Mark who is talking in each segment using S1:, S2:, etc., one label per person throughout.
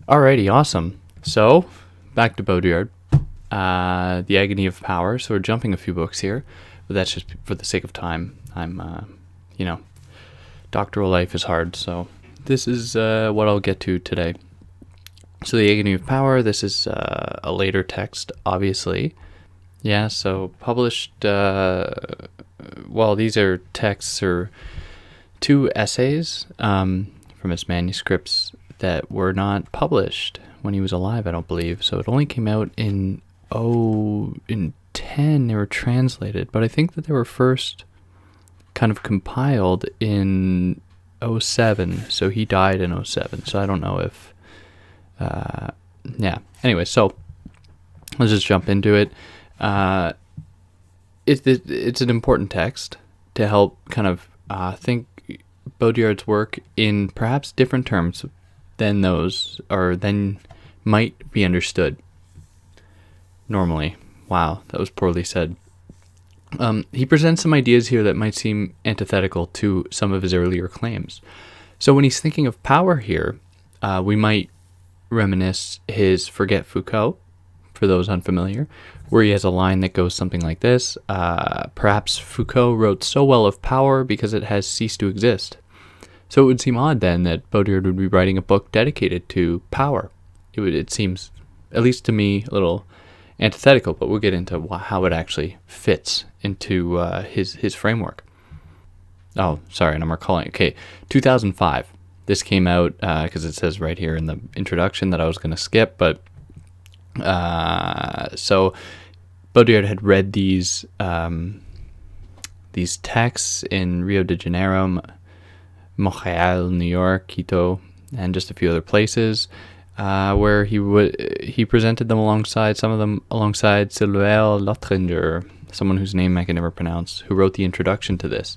S1: Alrighty, awesome. So, back to Baudrillard, The Agony of Power. So we're jumping a few books here, but that's just for the sake of time. Doctoral life is hard, so this is what I'll get to today. So The Agony of Power, this is a later text, obviously. Yeah, so published, these are texts or two essays from his manuscripts that were not published when he was alive, I don't believe. So it only came out in 10 they were translated, but I think that they were first kind of compiled in 07. So he died in 07. So I don't know if anyway, so let's just jump into it. It's an important text to help kind of think Baudrillard's work in perhaps different terms than those, or than might be understood normally. Wow, that was poorly said. He presents some ideas here that might seem antithetical to some of his earlier claims. So when he's thinking of power here, we might reminisce his Forget Foucault, for those unfamiliar, where he has a line that goes something like this: perhaps Foucault wrote so well of power because it has ceased to exist. So it would seem odd then that Baudrillard would be writing a book dedicated to power. It seems, at least to me, a little antithetical, but we'll get into how it actually fits into his framework. Oh, sorry, and I'm recalling. Okay, 2005. This came out because it says right here in the introduction that I was going to skip, but so Baudrillard had read these texts in Rio de Janeiro, Montreal, New York, Quito, and just a few other places, where he presented them alongside Sylvain Lottringer, someone whose name I can never pronounce, who wrote the introduction to this.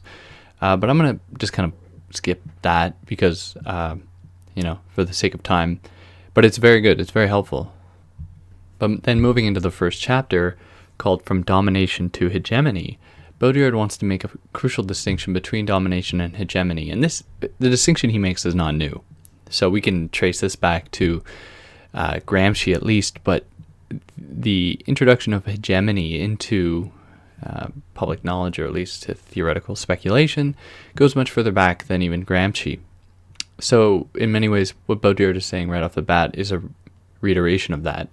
S1: But I'm going to just kind of skip that because, for the sake of time. But it's very good. It's very helpful. But then moving into the first chapter, called From Domination to Hegemony, Baudrillard wants to make a crucial distinction between domination and hegemony. And the distinction he makes is not new. So we can trace this back to Gramsci at least, but the introduction of hegemony into public knowledge, or at least to theoretical speculation, goes much further back than even Gramsci. So in many ways, what Baudrillard is saying right off the bat is a reiteration of that.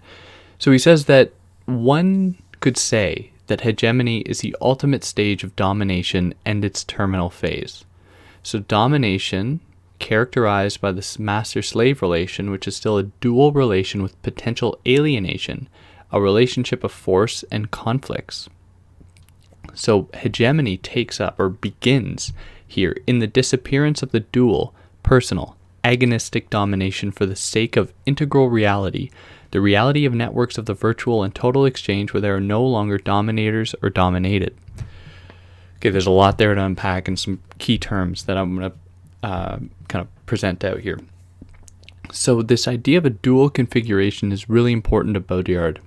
S1: So he says that one could say that hegemony is the ultimate stage of domination and its terminal phase. So domination, characterized by this master-slave relation, which is still a dual relation with potential alienation, a relationship of force and conflicts. So hegemony takes up, or begins here, in the disappearance of the dual, personal, agonistic domination for the sake of integral reality, the reality of networks of the virtual and total exchange where there are no longer dominators or dominated. Okay, there's a lot there to unpack and some key terms that I'm going to kind of present out here. So this idea of a dual configuration is really important to Baudrillard.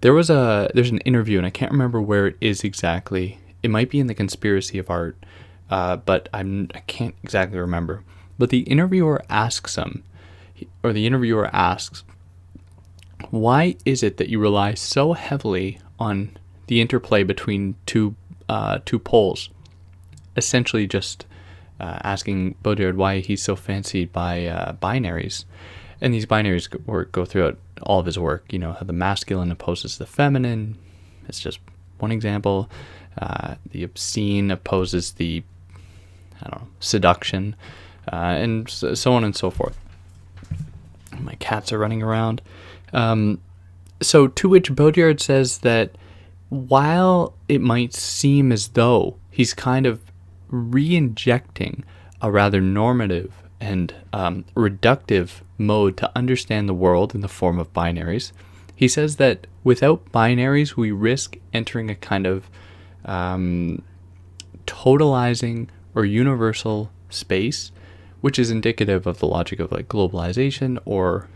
S1: There's an interview, and I can't remember where it is exactly. It might be in The Conspiracy of Art, but I can't exactly remember. But the interviewer asks, why is it that you rely so heavily on the interplay between two poles? Essentially just asking Baudrillard why he's so fancied by binaries. And these binaries go throughout all of his work. How the masculine opposes the feminine. It's just one example. The obscene opposes the, seduction, and so on and so forth. My cats are running around. So to which Baudrillard says that while it might seem as though he's kind of re-injecting a rather normative and reductive mode to understand the world in the form of binaries, he says that without binaries we risk entering a kind of totalizing or universal space, which is indicative of the logic of like globalization or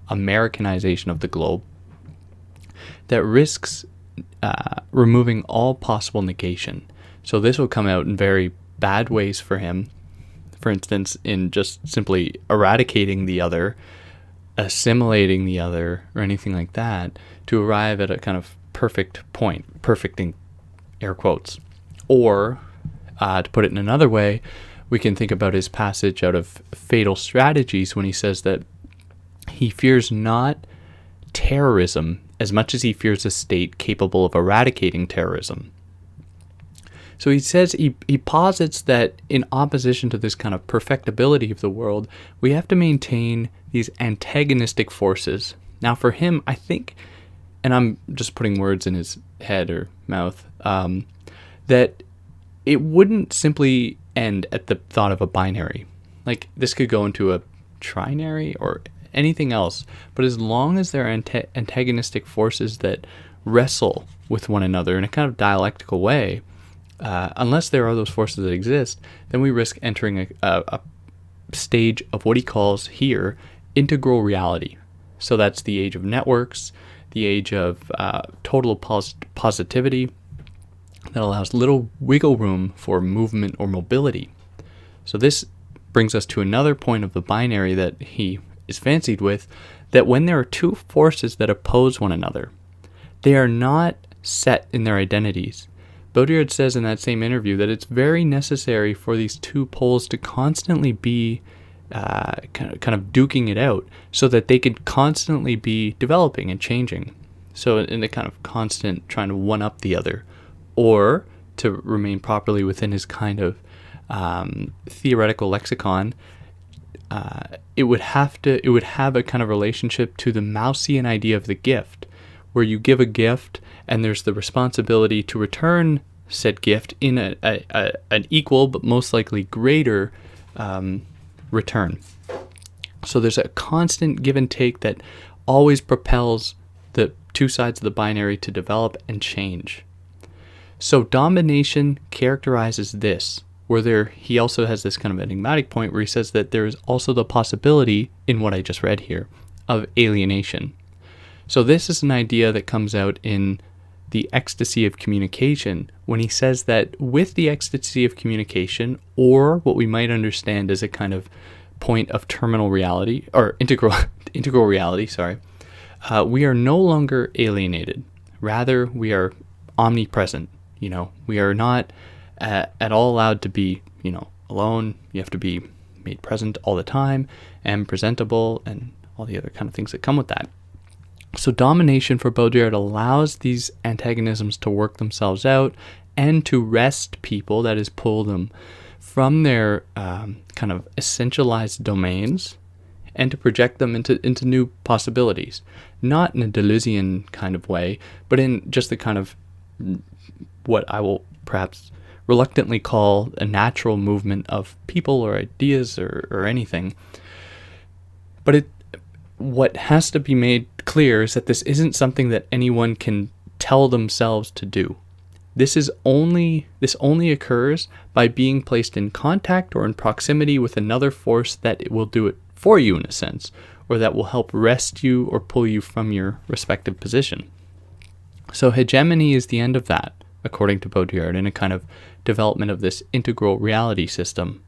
S1: Americanization of the globe, that risks removing all possible negation. So this will come out in very bad ways for him. For instance, in just simply eradicating the other, assimilating the other, or anything like that, to arrive at a kind of perfect point, perfect in air quotes. Or, to put it in another way, we can think about his passage out of Fatal Strategies when he says that he fears not terrorism as much as he fears a state capable of eradicating terrorism. So he says, he posits that in opposition to this kind of perfectibility of the world, we have to maintain these antagonistic forces. Now for him, I think, and I'm just putting words in his head or mouth, that it wouldn't simply end at the thought of a binary. Like, this could go into a trinary or anything else, but as long as there are antagonistic forces that wrestle with one another in a kind of dialectical way, unless there are those forces that exist, then we risk entering a stage of what he calls here integral reality. So that's the age of networks, the age of total positivity that allows little wiggle room for movement or mobility. So this brings us to another point of the binary that he is fancied with, that when there are two forces that oppose one another, they are not set in their identities. Baudrillard says in that same interview that it's very necessary for these two poles to constantly be kind of duking it out so that they could constantly be developing and changing. So in a kind of constant trying to one-up the other, or to remain properly within his kind of theoretical lexicon, it would have a kind of relationship to the Maussian idea of the gift, where you give a gift and there's the responsibility to return said gift in an equal but most likely greater return. So there's a constant give and take that always propels the two sides of the binary to develop and change. So domination characterizes this, where he also has this kind of enigmatic point where he says that there is also the possibility, in what I just read here, of alienation. So this is an idea that comes out in the ecstasy of communication, when he says that with the ecstasy of communication, or what we might understand as a kind of point of terminal reality, or integral reality, we are no longer alienated. Rather, we are omnipresent. We are not at all allowed to be, alone. You have to be made present all the time and presentable and all the other kind of things that come with that. So domination for Baudrillard allows these antagonisms to work themselves out and to wrest people, that is, pull them from their kind of essentialized domains and to project them into new possibilities. Not in a Deleuzian kind of way, but in just the kind of what I will perhaps reluctantly call a natural movement of people or ideas or anything. But what has to be made clear is that this isn't something that anyone can tell themselves to do. This only occurs by being placed in contact or in proximity with another force that will do it for you, in a sense, or that will help wrest you or pull you from your respective position. So hegemony is the end of that, according to Baudrillard, in a kind of development of this integral reality system.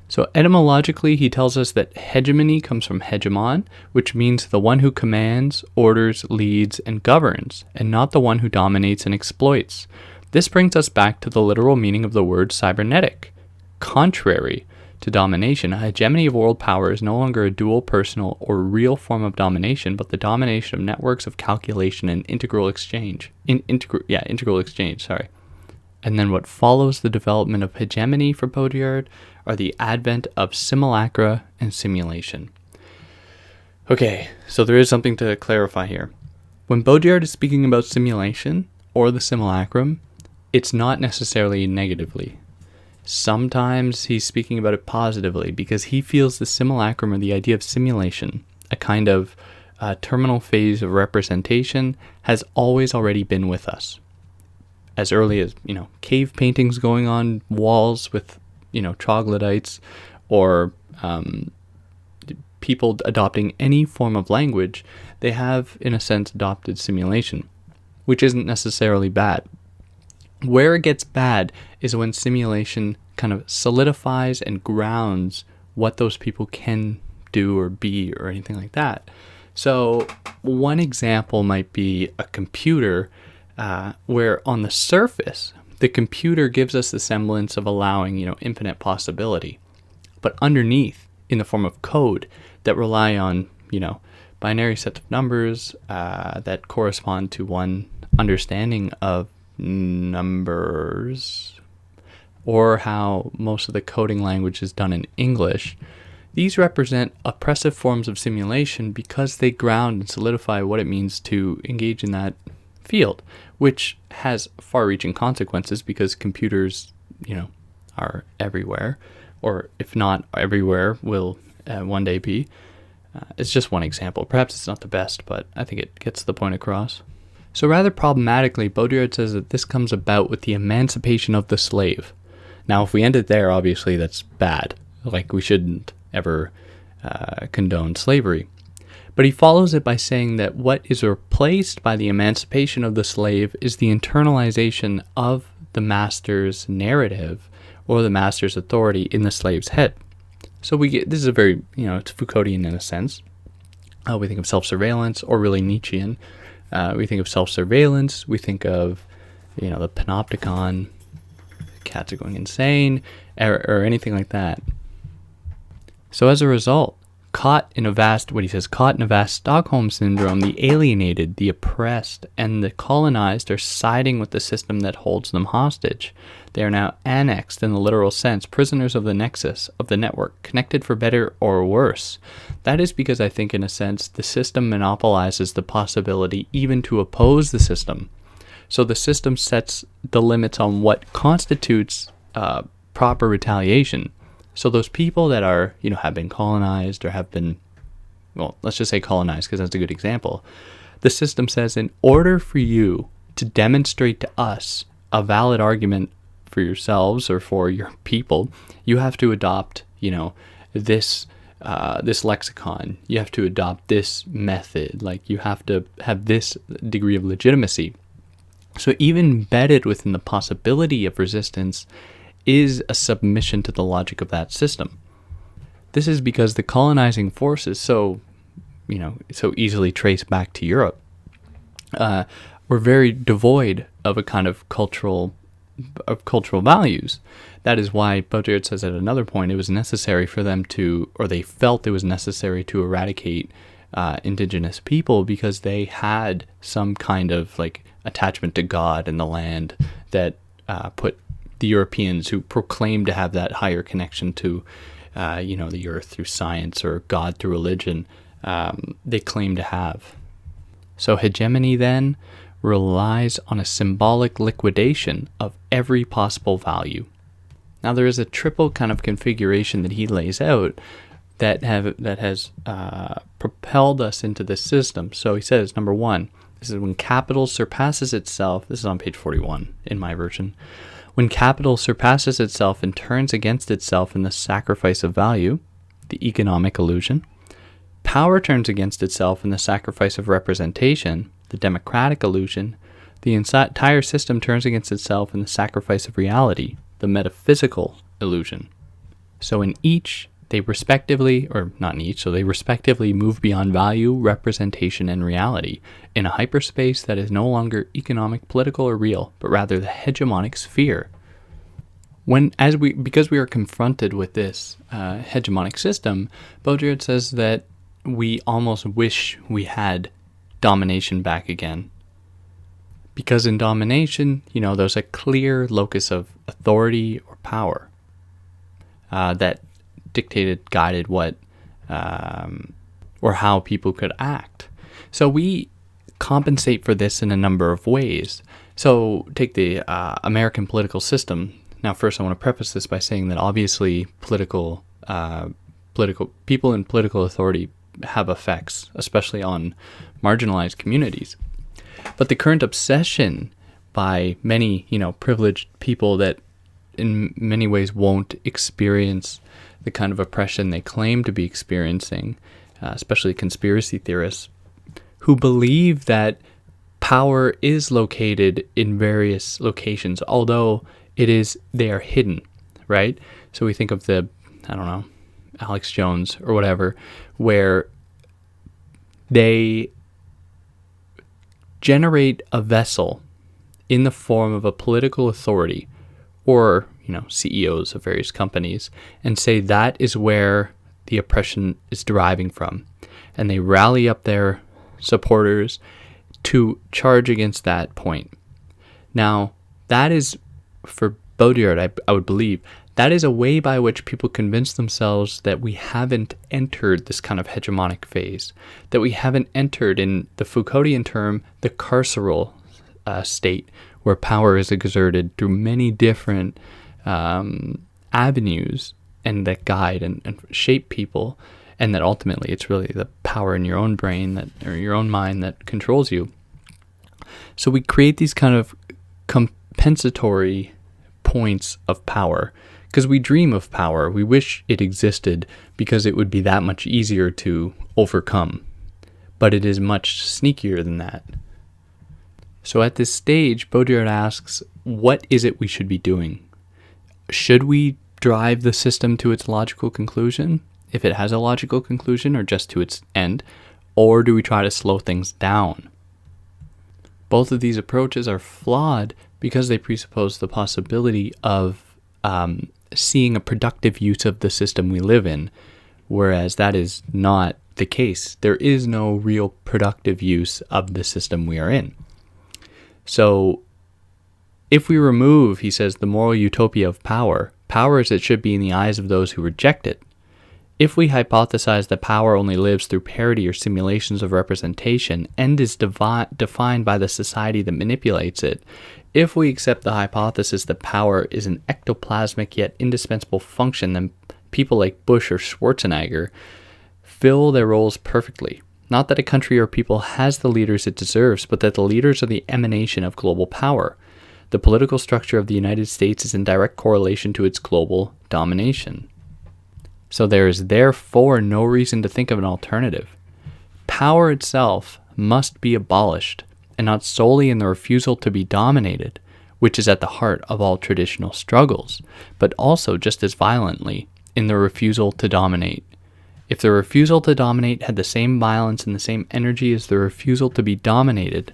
S1: So etymologically, he tells us that hegemony comes from hegemon, which means the one who commands, orders, leads, and governs, and not the one who dominates and exploits. This brings us back to the literal meaning of the word cybernetic. Contrary to domination, a hegemony of world power is no longer a dual, personal, or real form of domination, but the domination of networks of calculation and integral exchange. Integral exchange. And then what follows the development of hegemony for Baudrillard are the advent of simulacra and simulation. Okay, so there is something to clarify here. When Baudrillard is speaking about simulation or the simulacrum, it's not necessarily negatively. Sometimes he's speaking about it positively because he feels the simulacrum, or the idea of simulation, a kind of terminal phase of representation, has always already been with us. As early as, cave paintings going on walls with, troglodytes, or people adopting any form of language, they have, in a sense, adopted simulation. which isn't necessarily bad. Where it gets bad is when simulation kind of solidifies and grounds what those people can do or be or anything like that. So one example might be a computer where on the surface, the computer gives us the semblance of allowing, infinite possibility. But underneath, in the form of code that rely on, binary sets of numbers that correspond to one understanding of numbers, or how most of the coding language is done in English, these represent oppressive forms of simulation because they ground and solidify what it means to engage in that field, which has far-reaching consequences because computers, are everywhere, or if not everywhere, will one day be. It's just one example. Perhaps it's not the best, but I think it gets the point across. So rather problematically, Baudrillard says that this comes about with the emancipation of the slave. Now, if we end it there, obviously that's bad. Like, we shouldn't ever condone slavery. But he follows it by saying that what is replaced by the emancipation of the slave is the internalization of the master's narrative or the master's authority in the slave's head. So this is a very, it's Foucauldian in a sense. We think of self-surveillance, or really Nietzschean. We think of self-surveillance. We think of, the panopticon, cats are going insane, or anything like that. So as a result, caught in a vast Stockholm syndrome, the alienated, the oppressed, and the colonized are siding with the system that holds them hostage. They are now annexed in the literal sense, prisoners of the nexus, of the network, connected for better or worse. That is because I think, in a sense, the system monopolizes the possibility even to oppose the system. So the system sets the limits on what constitutes proper retaliation. So those people that are, have been colonized or have been, let's just say colonized because that's a good example. The system says, in order for you to demonstrate to us a valid argument for yourselves or for your people, you have to adopt, this lexicon. You have to adopt this method. Like, you have to have this degree of legitimacy. So even embedded within the possibility of resistance is a submission to the logic of that system. This is because the colonizing forces, so easily traced back to Europe, were very devoid of a kind of cultural values. That is why Baudrillard says at another point it was necessary for them to, or they felt it was necessary to eradicate indigenous people because they had some kind of attachment to God and the land that put the Europeans, who proclaimed to have that higher connection to, the earth through science or God through religion, they claim to have. So hegemony then relies on a symbolic liquidation of every possible value. Now there is a triple kind of configuration that he lays out that has propelled us into this system. So he says, number one, this is when capital surpasses itself. This is on page 41 in my version. When capital surpasses itself and turns against itself in the sacrifice of value, the economic illusion, power turns against itself in the sacrifice of representation, the democratic illusion, the entire system turns against itself in the sacrifice of reality, the metaphysical illusion. So in each, they respectively move beyond value, representation, and reality in a hyperspace that is no longer economic, political, or real, but rather the hegemonic sphere. Because we are confronted with this hegemonic system, Baudrillard says that we almost wish we had domination back again. Because in domination, there's a clear locus of authority or power that guided what, or how people could act. So we compensate for this in a number of ways. So take the American political system. Now, first I want to preface this by saying that obviously political people in political authority have effects, especially on marginalized communities. But the current obsession by many, privileged people that in many ways won't experience the kind of oppression they claim to be experiencing, especially conspiracy theorists, who believe that power is located in various locations, although they are hidden, right? So we think of Alex Jones or whatever, where they generate a vessel in the form of a political authority or, CEOs of various companies, and say that is where the oppression is deriving from. And they rally up their supporters to charge against that point. Now, that is, for Baudrillard, I would believe, that is a way by which people convince themselves that we haven't entered this kind of hegemonic phase, that we haven't entered, in the Foucauldian term, the carceral state, where power is exerted through many different avenues and that guide and shape people, and that ultimately it's really the power in your own brain or your own mind that controls you. So we create these kind of compensatory points of power because we dream of power. We wish it existed because it would be that much easier to overcome. But it is much sneakier than that. So at this stage, Baudrillard asks, what is it we should be doing? Should we drive the system to its logical conclusion, if it has a logical conclusion, or just to its end? Or do we try to slow things down? Both of these approaches are flawed because they presuppose the possibility of seeing a productive use of the system we live in, whereas that is not the case. There is no real productive use of the system we are in. So if we remove, he says, the moral utopia of power as it should be in the eyes of those who reject it, if we hypothesize that power only lives through parody or simulations of representation and is defined by the society that manipulates it, if we accept the hypothesis that power is an ectoplasmic yet indispensable function, then people like Bush or Schwarzenegger fill their roles perfectly. Not that a country or people has the leaders it deserves, but that the leaders are the emanation of global power. The political structure of the United States is in direct correlation to its global domination. So there is therefore no reason to think of an alternative. Power itself must be abolished, and not solely in the refusal to be dominated, which is at the heart of all traditional struggles, but also just as violently in the refusal to dominate. If the refusal to dominate had the same violence and the same energy as the refusal to be dominated,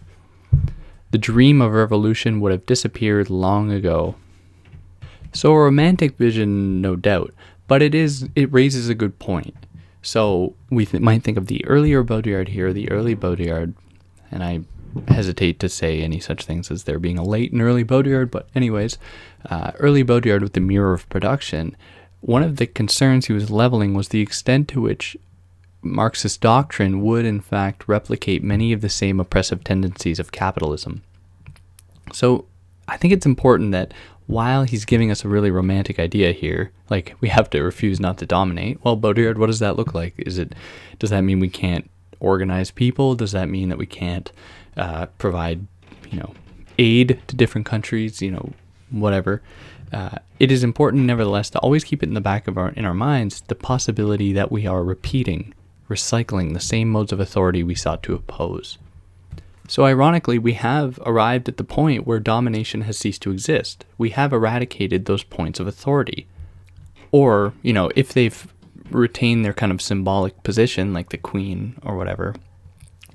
S1: the dream of revolution would have disappeared long ago. So a romantic vision, no doubt, but it raises a good point. So we might think of the earlier Baudrillard here, the early Baudrillard, and I hesitate to say any such things as there being a late and early Baudrillard, but anyways, early Baudrillard with the mirror of production. One of the concerns he was leveling was the extent to which Marxist doctrine would in fact replicate many of the same oppressive tendencies of capitalism. So I think it's important that while he's giving us a really romantic idea here, like we have to refuse not to dominate, well, Baudrillard, what does that look like? Does that mean we can't organize people? Does that mean that we can't provide, aid to different countries, whatever? It is important, nevertheless, to always keep it in the back of our minds the possibility that we are recycling the same modes of authority we sought to oppose. So ironically, we have arrived at the point where domination has ceased to exist. We have eradicated those points of authority. Or, if they've retained their kind of symbolic position, like the queen or whatever,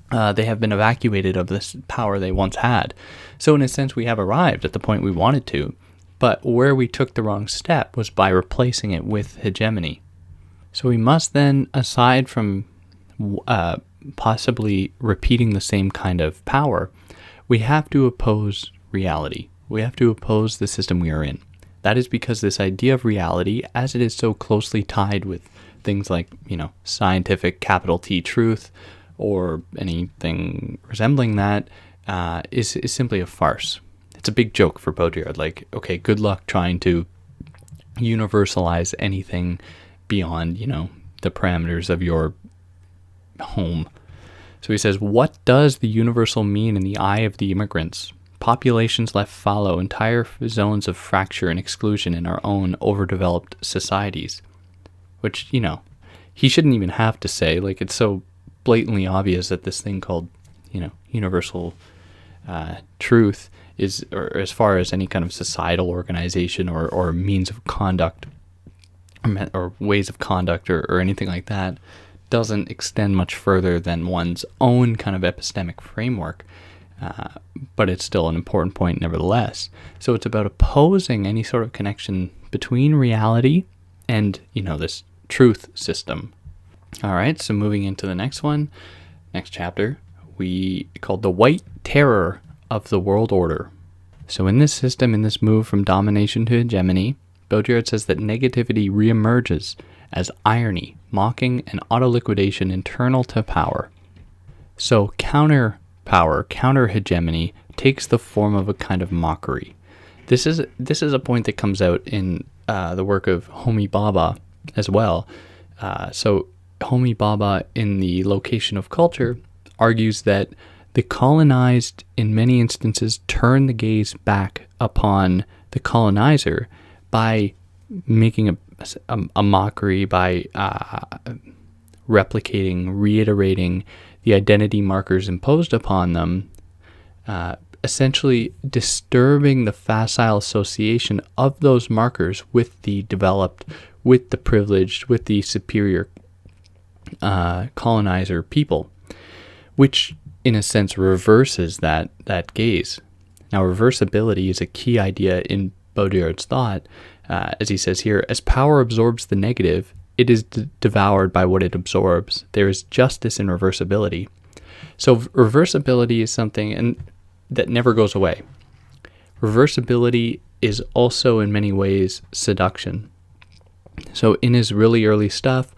S1: they have been evacuated of this power they once had. So in a sense, we have arrived at the point we wanted to. But where we took the wrong step was by replacing it with hegemony. So we must then, aside from possibly repeating the same kind of power, we have to oppose reality. We have to oppose the system we are in. That is because this idea of reality, as it is so closely tied with things like, scientific capital T truth or anything resembling that, is simply a farce. It's a big joke for Baudrillard, like, okay, good luck trying to universalize anything beyond, the parameters of your home. So he says, what does the universal mean in the eye of the immigrants? Populations left fallow, entire zones of fracture and exclusion in our own overdeveloped societies. Which, he shouldn't even have to say, like, it's so blatantly obvious that this thing called, universal truth is, or as far as any kind of societal organization or means of conduct or ways of conduct or anything like that, doesn't extend much further than one's own kind of epistemic framework. But it's still an important point nevertheless. So it's about opposing any sort of connection between reality and, this truth system. All right, so moving into the next chapter, we called the White Terror of the World Order. So in this system, in this move from domination to hegemony, Baudrillard says that negativity reemerges as irony, mocking, and auto-liquidation internal to power. So counter-power, counter-hegemony takes the form of a kind of mockery. This is a point that comes out in the work of Homi Bhabha as well. So Homi Bhabha, in The Location of Culture, argues that the colonized, in many instances, turn the gaze back upon the colonizer by making a mockery, by replicating, reiterating the identity markers imposed upon them, essentially disturbing the facile association of those markers with the developed, with the privileged, with the superior colonizer people, which in a sense reverses that gaze. Now, reversibility is a key idea in Baudrillard's thought, as he says here, as power absorbs the negative, it is devoured by what it absorbs. There is justice in reversibility. So reversibility is something that never goes away. Reversibility is also in many ways seduction. So in his really early stuff,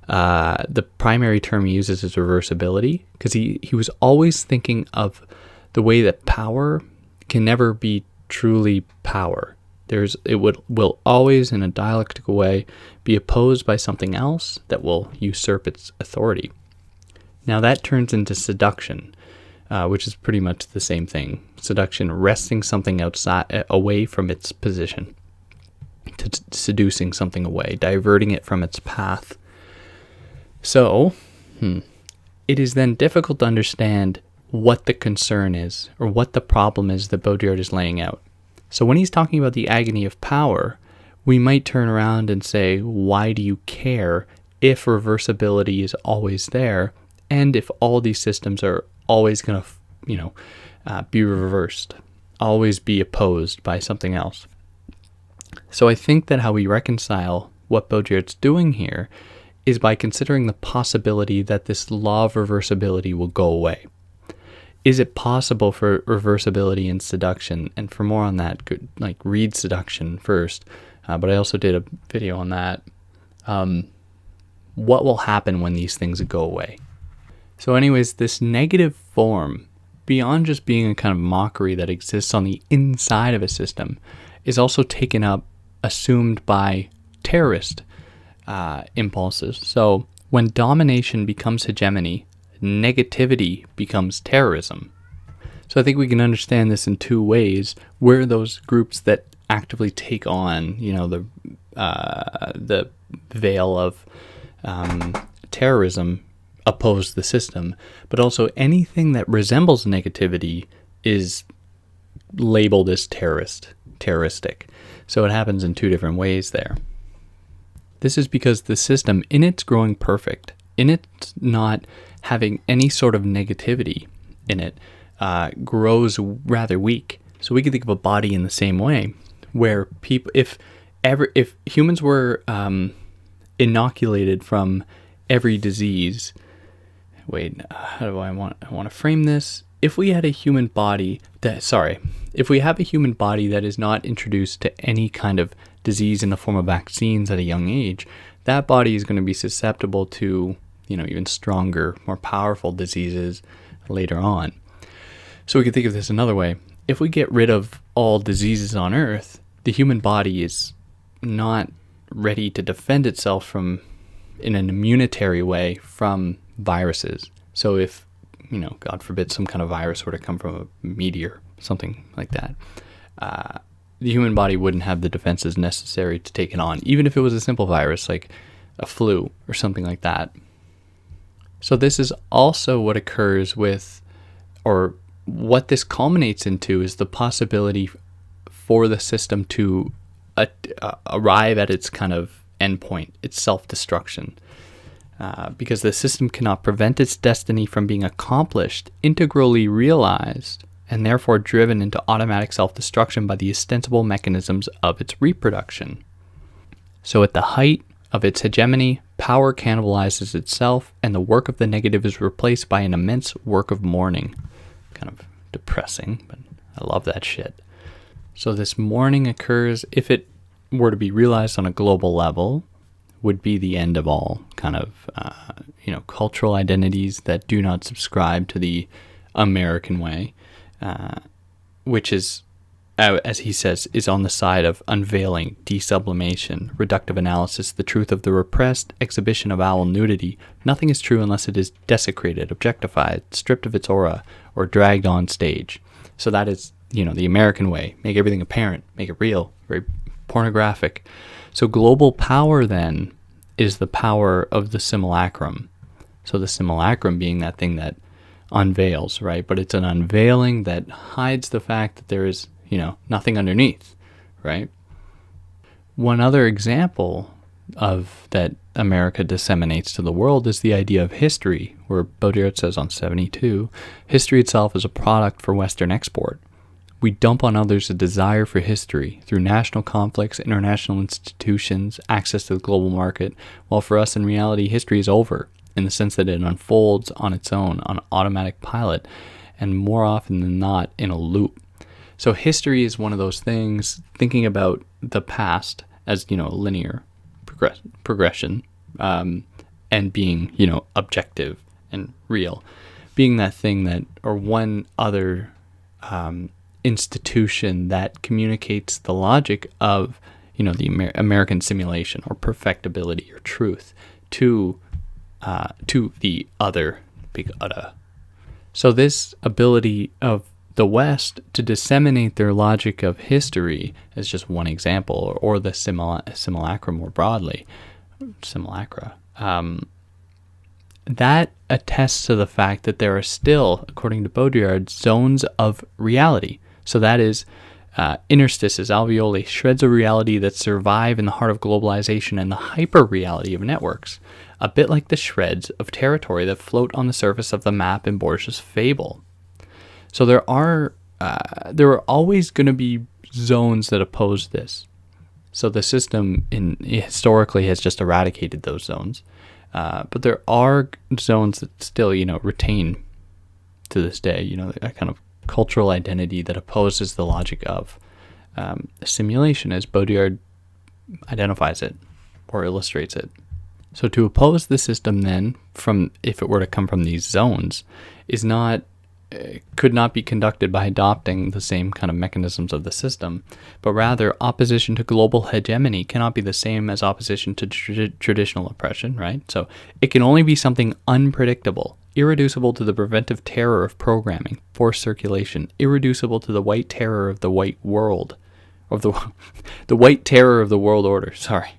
S1: the primary term he uses is reversibility, because he was always thinking of the way that power can never be truly power. It will always, in a dialectical way, be opposed by something else that will usurp its authority. Now that turns into seduction, which is pretty much the same thing. Seduction, wresting something away from its position, to seducing something away, diverting it from its path. So, it is then difficult to understand what the concern is, or what the problem is that Baudrillard is laying out. So when he's talking about the agony of power, we might turn around and say, why do you care if reversibility is always there, and if all these systems are always going to, be reversed, always be opposed by something else? So I think that how we reconcile what Baudrillard's doing here is by considering the possibility that this law of reversibility will go away. Is it possible for reversibility in seduction? And for more on that, read Seduction first. But I also did a video on that. What will happen when these things go away? So anyways, this negative form, beyond just being a kind of mockery that exists on the inside of a system, is also taken up, assumed by terrorist impulses. So when domination becomes hegemony, negativity becomes terrorism. So I think we can understand this in two ways, where those groups that actively take on, the veil of terrorism oppose the system, but also anything that resembles negativity is labeled as terroristic. So it happens in two different ways there. This is because the system, in its growing perfect, in its not having any sort of negativity in it, grows rather weak. So we can think of a body in the same way, where people, if humans were inoculated from every disease, how do I want to frame this? If we had a human body if we have a human body that is not introduced to any kind of disease in the form of vaccines at a young age, that body is going to be susceptible to even stronger, more powerful diseases later on. So we can think of this another way. If we get rid of all diseases on Earth, the human body is not ready to defend itself in an immunitary way from viruses. So if, God forbid, some kind of virus were to come from a meteor, something like that, the human body wouldn't have the defenses necessary to take it on, even if it was a simple virus like a flu or something like that. So this is also what occurs with, or what this culminates into is the possibility for the system to arrive at its kind of endpoint, its self-destruction. Because the system cannot prevent its destiny from being accomplished, integrally realized, and therefore driven into automatic self-destruction by the ostensible mechanisms of its reproduction. So at the height of its hegemony, power cannibalizes itself, and the work of the negative is replaced by an immense work of mourning. Kind of depressing, but I love that shit. So this mourning occurs, if it were to be realized on a global level, would be the end of all kind of, cultural identities that do not subscribe to the American way, which is, as he says, is on the side of unveiling, desublimation, reductive analysis, the truth of the repressed exhibition of owl nudity. Nothing is true unless it is desecrated, objectified, stripped of its aura, or dragged on stage. So that is, the American way. Make everything apparent, make it real, very pornographic. So global power then is the power of the simulacrum. So the simulacrum being that thing that unveils, right? But it's an unveiling that hides the fact that there is, nothing underneath, right? One other example of that America disseminates to the world is the idea of history, where Baudrillard says on 72, history itself is a product for Western export. We dump on others a desire for history through national conflicts, international institutions, access to the global market, while for us in reality history is over, in the sense that it unfolds on its own, on automatic pilot, and more often than not in a loop. So history is one of those things, thinking about the past as, a linear progression, and being, objective and real, being that thing that, or one other institution that communicates the logic of, the American simulation or perfectibility or truth to the other, big other. So this ability of the West to disseminate their logic of history is just one example, or the simulacrum more broadly, simulacra. That attests to the fact that there are still, according to Baudrillard, zones of reality. So that is interstices, alveoli, shreds of reality that survive in the heart of globalization and the hyper-reality of networks, a bit like the shreds of territory that float on the surface of the map in Borges' fable. So there are always going to be zones that oppose this. So the system historically has just eradicated those zones. But there are zones that still, retain to this day, a kind of cultural identity that opposes the logic of simulation, as Baudrillard identifies it or illustrates it. So to oppose the system then, if it were to come from these zones, could not be conducted by adopting the same kind of mechanisms of the system, but rather opposition to global hegemony cannot be the same as opposition to traditional oppression, right? So it can only be something unpredictable, irreducible to the preventive terror of programming, forced circulation, irreducible to the white terror of the white world, of the white terror of the world order, sorry.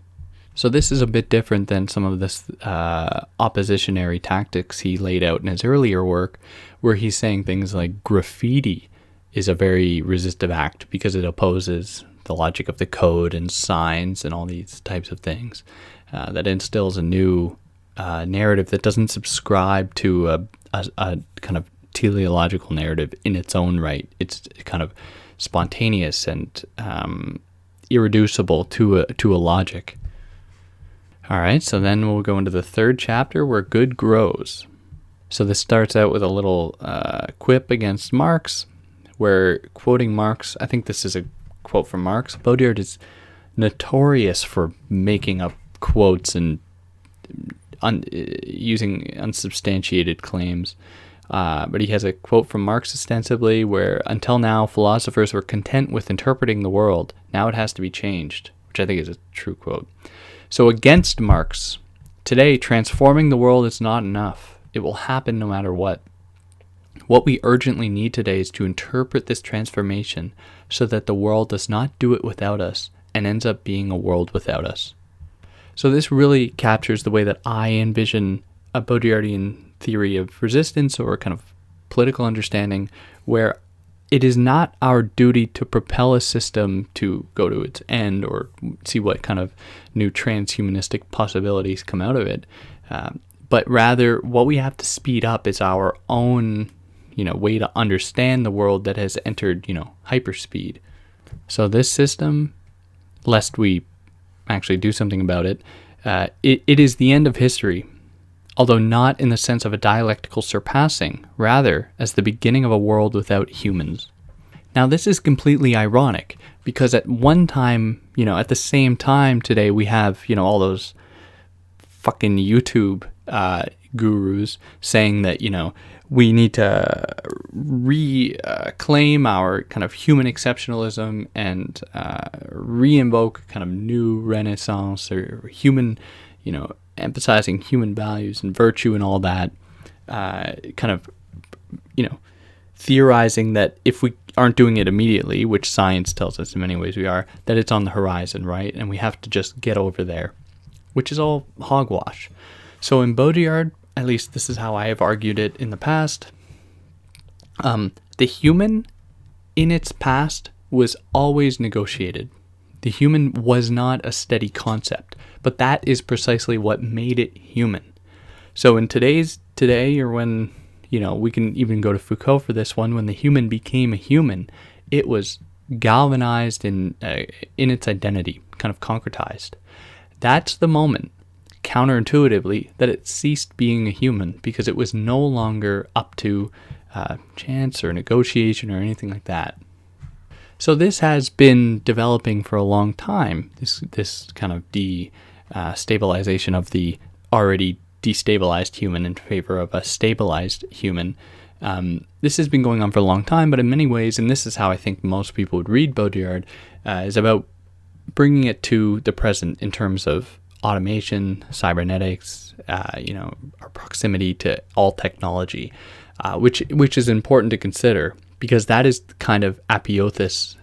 S1: So this is a bit different than some of this oppositionary tactics he laid out in his earlier work, where he's saying things like graffiti is a very resistive act because it opposes the logic of the code and signs and all these types of things. That instills a new narrative that doesn't subscribe to a kind of teleological narrative in its own right. It's kind of spontaneous and irreducible to a logic. All right, so then we'll go into the third chapter where good grows. So this starts out with a little quip against Marx, where quoting Marx, I think this is a quote from Marx. Baudrillard is notorious for making up quotes and using unsubstantiated claims. But he has a quote from Marx ostensibly where, until now, philosophers were content with interpreting the world. Now it has to be changed, which I think is a true quote. So against Marx, today, transforming the world is not enough. It will happen no matter what. What we urgently need today is to interpret this transformation so that the world does not do it without us and ends up being a world without us. So this really captures the way that I envision a Baudrillardian theory of resistance, or kind of political understanding where it is not our duty to propel a system to go to its end or see what kind of new transhumanistic possibilities come out of it, but rather what we have to speed up is our own, way to understand the world that has entered, hyperspeed. So this system, lest we actually do something about it, it is the end of history, although not in the sense of a dialectical surpassing, rather as the beginning of a world without humans. Now this is completely ironic, because at one time, at the same time today, we have, all those fucking YouTube gurus saying that, we need to reclaim our kind of human exceptionalism and re-invoke kind of new renaissance or human, emphasizing human values and virtue and all that, kind of, theorizing that if we aren't doing it immediately, which science tells us in many ways we are, that it's on the horizon, right? And we have to just get over there, which is all hogwash. So in Baudrillard, at least this is how I have argued it in the past, the human in its past was always negotiated. The human was not a steady concept, but that is precisely what made it human. So in today, or when, we can even go to Foucault for this one, when the human became a human, it was galvanized in its identity, kind of concretized. That's the moment, counterintuitively, that it ceased being a human, because it was no longer up to chance or negotiation or anything like that. So this has been developing for a long time, this kind of destabilization of the already destabilized human in favor of a stabilized human. This has been going on for a long time, but in many ways, and this is how I think most people would read Baudrillard, is about bringing it to the present in terms of automation, cybernetics, our proximity to all technology, which is important to consider, because that is kind of apotheosis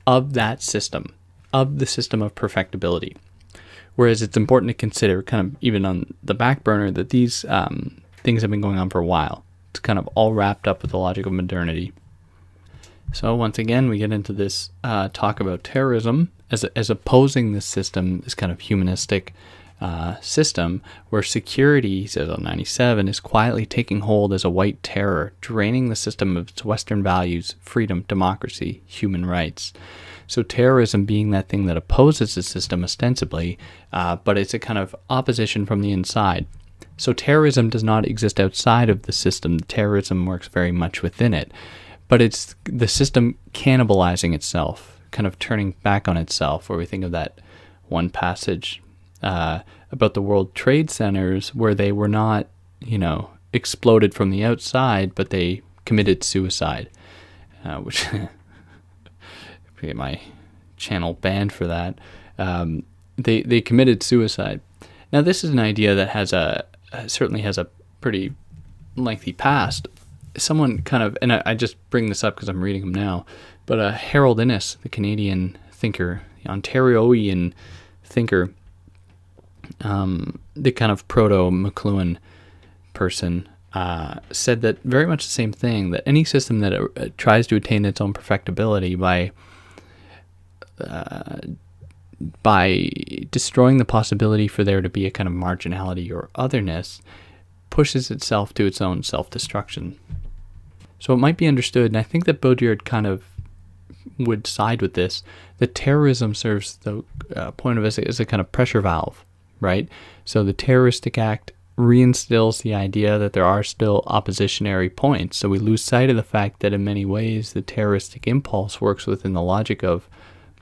S1: of that system, of the system of perfectibility. Whereas it's important to consider, kind of even on the back burner, that these things have been going on for a while. It's kind of all wrapped up with the logic of modernity. So once again, we get into this talk about terrorism as opposing this system, this kind of humanistic system, where security, he says on 97, is quietly taking hold as a white terror, draining the system of its Western values, freedom, democracy, human rights. So terrorism being that thing that opposes the system ostensibly, but it's a kind of opposition from the inside. So terrorism does not exist outside of the system. Terrorism works very much within it. But it's the system cannibalizing itself, kind of turning back on itself, where we think of that one passage about the World Trade Centers, where they were not, exploded from the outside, but they committed suicide, which get my channel banned for that. They committed suicide. Now, this is an idea that certainly has a pretty lengthy past. Someone kind of, and I just bring this up because I'm reading him now, but Harold Innis, the Canadian thinker, the Ontarioan thinker, the kind of proto-McLuhan person, said that very much the same thing, that any system that tries to attain its own perfectibility by destroying the possibility for there to be a kind of marginality or otherness pushes itself to its own self-destruction. So it might be understood, and I think that Baudrillard kind of would side with this, that terrorism serves the point of it as a kind of pressure valve, right? So the terroristic act reinstills the idea that there are still oppositionary points. So we lose sight of the fact that in many ways the terroristic impulse works within the logic of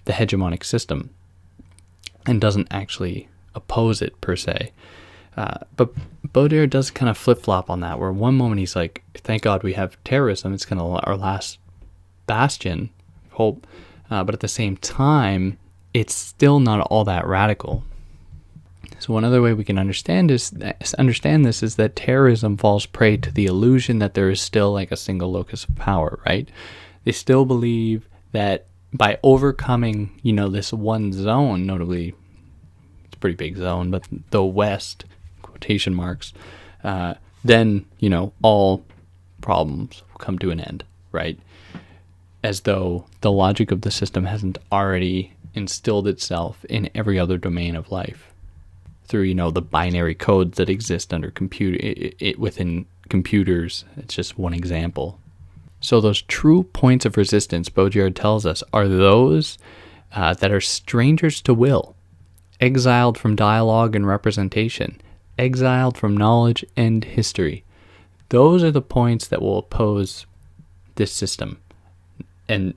S1: the hegemonic system and doesn't actually oppose it per se. But Baudrillard does kind of flip-flop on that, where one moment he's like, thank God we have terrorism, it's kind of our last bastion, hope. But at the same time, it's still not all that radical. So one other way we can understand this is that terrorism falls prey to the illusion that there is still like a single locus of power, right? They still believe that by overcoming, this one zone, notably pretty big zone, but the West, quotation marks, then, all problems will come to an end, right? As though the logic of the system hasn't already instilled itself in every other domain of life through, the binary codes that exist under within computers. It's just one example. So those true points of resistance, Baudrillard tells us, are those that are strangers to will, exiled from dialogue and representation, exiled from knowledge and history. Those are the points that will oppose this system. And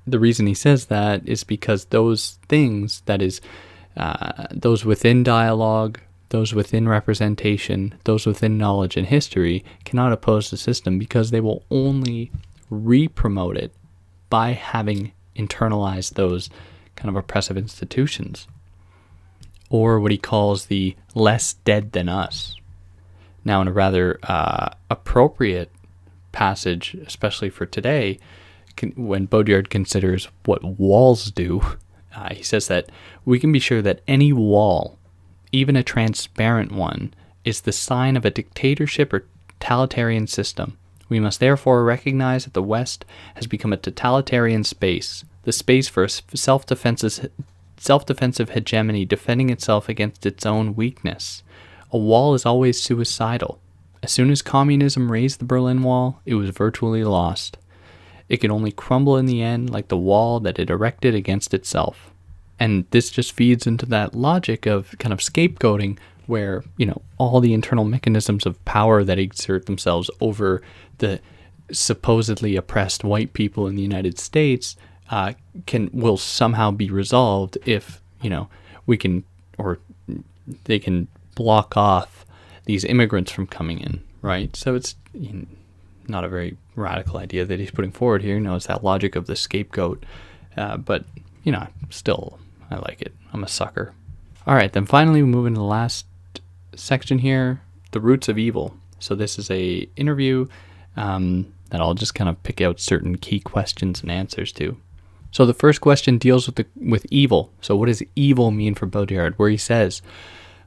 S1: the reason he says that is because those things, that is, those within dialogue, those within representation, those within knowledge and history, cannot oppose the system because they will only re-promote it by having internalized those kind of oppressive institutions, or what he calls the less dead than us. Now, in a rather appropriate passage, especially for today, when Baudrillard considers what walls do, he says that we can be sure that any wall, even a transparent one, is the sign of a dictatorship or totalitarian system. We must therefore recognize that the West has become a totalitarian space, the space for a self-defensive hegemony defending itself against its own weakness. A wall is always suicidal. As soon as communism raised the Berlin Wall, it was virtually lost. It could only crumble in the end like the wall that it erected against itself. And this just feeds into that logic of kind of scapegoating where, all the internal mechanisms of power that exert themselves over the supposedly oppressed white people in the United States will somehow be resolved if, they can block off these immigrants from coming in, right? So it's not a very radical idea that he's putting forward here. It's that logic of the scapegoat. But, still, I like it. I'm a sucker. All right, then finally we move into the last section here, the roots of evil. So this is a interview that I'll just kind of pick out certain key questions and answers to. So the first question deals with evil. So what does evil mean for Baudrillard? Where he says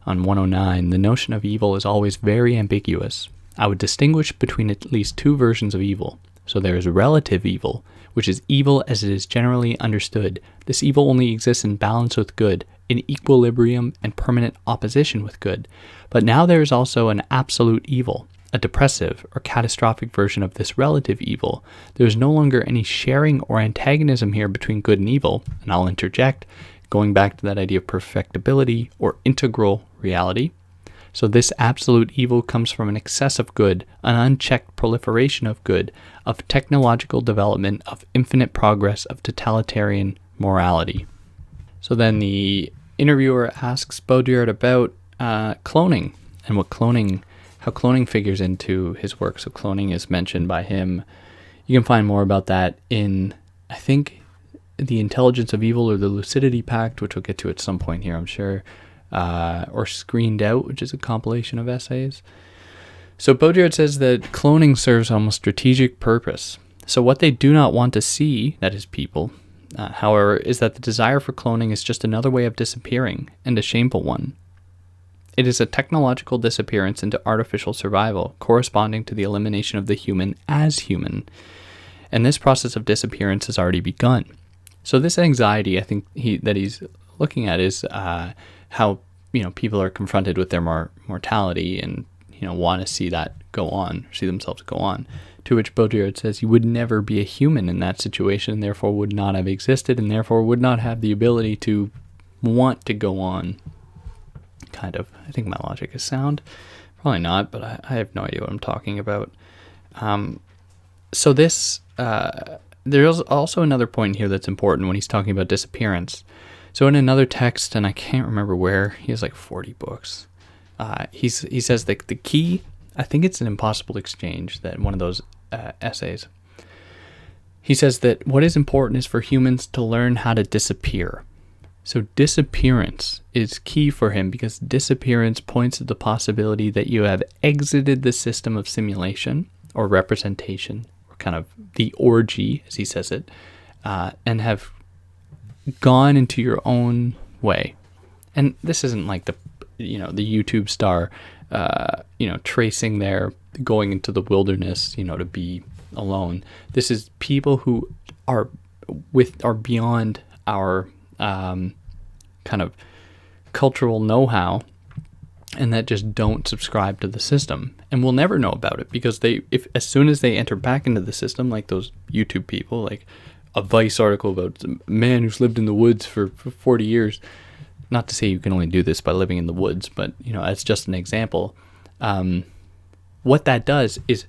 S1: on 109, the notion of evil is always very ambiguous. I would distinguish between at least two versions of evil. So there is relative evil, which is evil as it is generally understood. This evil only exists in balance with good, in equilibrium and permanent opposition with good. But now there is also an absolute evil, a depressive or catastrophic version of this relative evil. There is no longer any sharing or antagonism here between good and evil, and I'll interject, going back to that idea of perfectibility or integral reality. So this absolute evil comes from an excess of good, an unchecked proliferation of good, of technological development, of infinite progress, of totalitarian morality. So then the interviewer asks Baudrillard about cloning and how cloning figures into his work. So cloning is mentioned by him. You can find more about that in, I think, The Intelligence of Evil or the Lucidity Pact, which we'll get to at some point here, I'm sure. Or Screened Out, which is a compilation of essays. So Baudrillard says that cloning serves almost strategic purpose. So what they do not want to see, that is people, however, is that the desire for cloning is just another way of disappearing, and a shameful one. It is a technological disappearance into artificial survival, corresponding to the elimination of the human as human. And this process of disappearance has already begun. So this anxiety, I think, that he's looking at is how people are confronted with their mortality and want to see that go on, see themselves go on. To which Baudrillard says you would never be a human in that situation, and therefore would not have existed, and therefore would not have the ability to want to go on. Kind of. I think my logic is sound. Probably not, but I have no idea what I'm talking about. So this, there's also another point here that's important when he's talking about disappearance. So in another text, and I can't remember where, he has like 40 books. He says that the key, I think it's an Impossible Exchange, that one of those essays. He says that what is important is for humans to learn how to disappear. So disappearance is key for him because disappearance points to the possibility that you have exited the system of simulation or representation, or kind of the orgy, as he says it, and have gone into your own way and this isn't like the YouTube star, tracing their going into the wilderness, to be alone. This is people who are beyond our kind of cultural know-how, and that just don't subscribe to the system, and we'll never know about it, because as soon as they enter back into the system, like those YouTube people, like a Vice article about a man who's lived in the woods for 40 years. Not to say you can only do this by living in the woods, but it's just an example. What that does is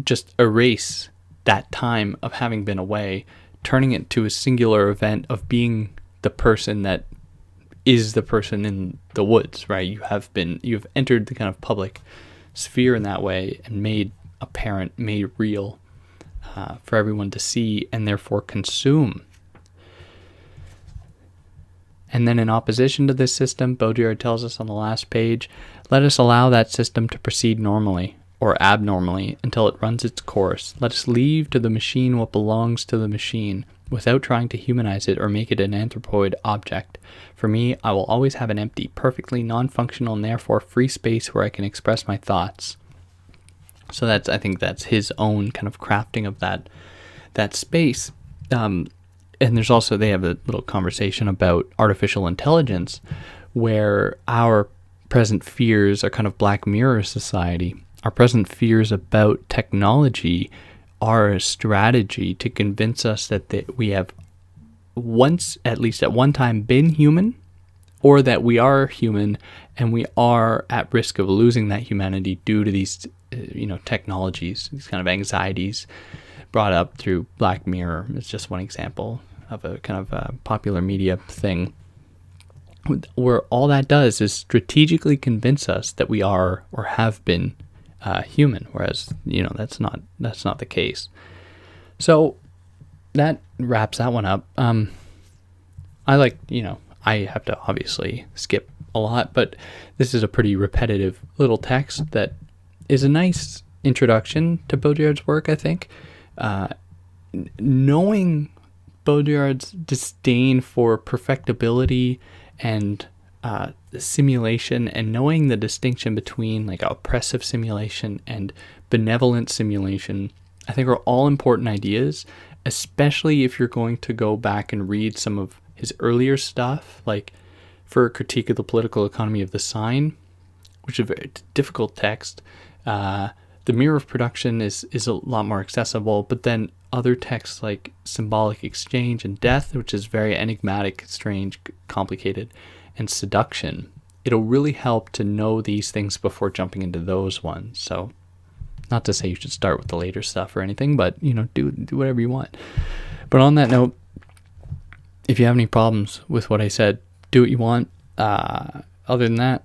S1: just erase that time of having been away, turning it to a singular event of being the person that is the person in the woods, right? You have entered the kind of public sphere in that way and made apparent, made real for everyone to see and therefore consume. And then in opposition to this system, Baudrillard tells us on the last page, let us allow that system to proceed normally or abnormally until it runs its course. Let us leave to the machine what belongs to the machine, without trying to humanize it or make it an anthropoid object. For me, I will always have an empty, perfectly non-functional and therefore free space where I can express my thoughts. So I think that's his own kind of crafting of that space. And there's also, they have a little conversation about artificial intelligence, where our present fears are kind of Black Mirror society. Our present fears about technology are a strategy to convince us that we have once, at least at one time, been human, or that we are human and we are at risk of losing that humanity due to these technologies, these kind of anxieties brought up through Black Mirror. It's just one example of a kind of a popular media thing, where all that does is strategically convince us that we are or have been human, whereas that's not the case. So that wraps that one up. I have to obviously skip a lot, but this is a pretty repetitive little text that is a nice introduction to Baudrillard's work, I think. Knowing Baudrillard's disdain for perfectibility and simulation, and knowing the distinction between like oppressive simulation and benevolent simulation, I think are all important ideas, especially if you're going to go back and read some of his earlier stuff, like for a critique of the political economy of the sign, which is a very difficult text. The Mirror of Production is a lot more accessible, but then other texts like Symbolic Exchange and Death, which is very enigmatic, strange, complicated, and Seduction. It'll really help to know these things before jumping into those ones. So, not to say you should start with the later stuff or anything, but do whatever you want. But on that note, if you have any problems with what I said, do what you want. Other than that,